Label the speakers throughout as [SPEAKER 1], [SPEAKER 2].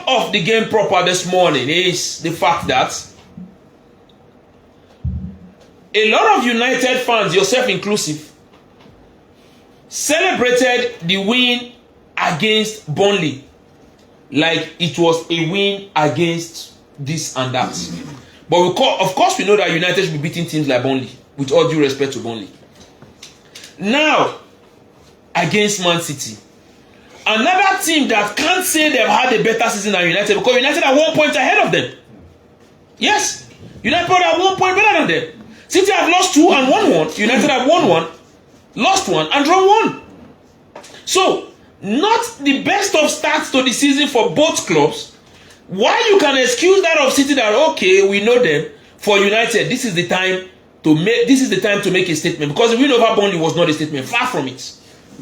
[SPEAKER 1] of the game proper this morning is the fact that a lot of United fans, yourself inclusive, celebrated the win against Burnley like it was a win against this and that. But of course we know that United should be beating teams like Burnley, with all due respect to Burnley. Now, against Man City, another team that can't say they've had a better season than United, because United are 1 point ahead of them. Yes, United are 1 point better than them. City have lost 2 and won 1. United have won 1, lost 1 and drawn 1. So, not the best of starts to the season for both clubs. Why you can excuse that of City that, okay, we know them. For United, this is the time to make a statement, because the win over Burnley was not a statement, far from it.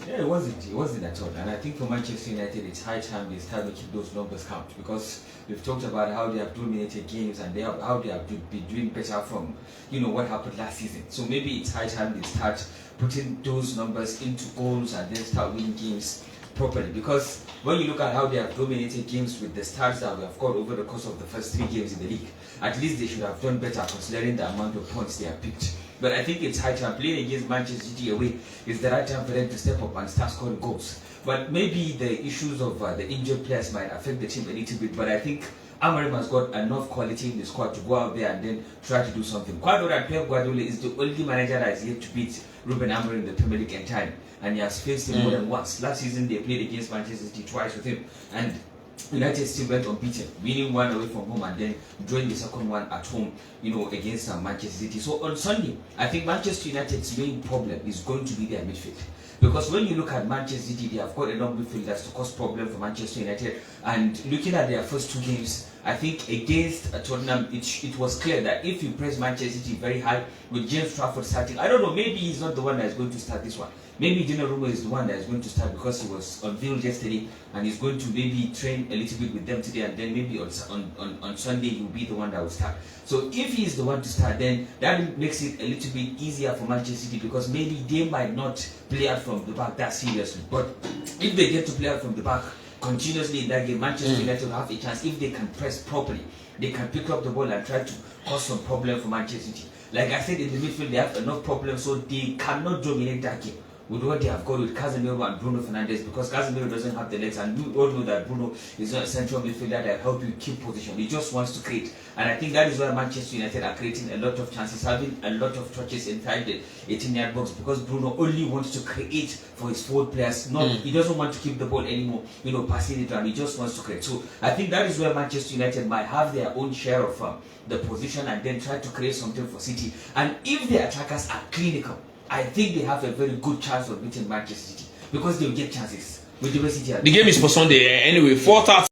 [SPEAKER 2] Yeah, it wasn't at all. And I think for Manchester United, it's high time they start making those numbers count, because we've talked about how they have dominated games and how they have been doing better from, what happened last season. So maybe it's high time they start putting those numbers into goals and then start winning games properly. Because when you look at how they have dominated games with the stats that we have got over the course of the first 3 games in the league, at least they should have done better considering the amount of points they have picked. But I think it's high time. Playing against Manchester City away is the right time for them to step up and start scoring goals. But maybe the issues of the injured players might affect the team a little bit. But I think Amorim has got enough quality in the squad to go out there and then try to do something. Quite know that Pep Guardiola is the only manager that is yet to beat Ruben Amorim in the Premier League entirely. And he has faced him more than once. Last season they played against Manchester City twice with him. And United still went unbeaten, winning 1 away from home and then drawing the second one at home, against Manchester City. So on Sunday, I think Manchester United's main problem is going to be their midfield. Because when you look at Manchester City, they have got enough midfielders to cause problem for Manchester United. And looking at their first 2 games, I think against Tottenham, it was clear that if you press Manchester City very high with James Trafford starting, I don't know, maybe he's not the one that is going to start this one. Maybe Donnarumma is the one that is going to start because he was unveiled yesterday and he's going to maybe train a little bit with them today, and then maybe on Sunday he'll be the one that will start. So if he's the one to start, then that makes it a little bit easier for Manchester City, because maybe they might not play out from the back that seriously. But if they get to play out from the back continuously in that game, Manchester United will have a chance. If they can press properly, they can pick up the ball and try to cause some problem for Manchester City. Like I said, in the midfield they have enough problems, so they cannot dominate that game with what they have got with Casemiro and Bruno Fernandes, because Casemiro doesn't have the legs, and we all know that Bruno is not a central midfielder that help you keep position. He just wants to create, and I think that is why Manchester United are creating a lot of chances, having a lot of touches inside the 18-yard box, because Bruno only wants to create for his forward players. He doesn't want to keep the ball anymore, passing it around. He just wants to create. So I think that is where Manchester United might have their own share of the position and then try to create something for City. And if the attackers are clinical, I think they have a very good chance of beating Manchester City, because they will get chances with the way City are.
[SPEAKER 1] The game is for Sunday anyway, 4:30.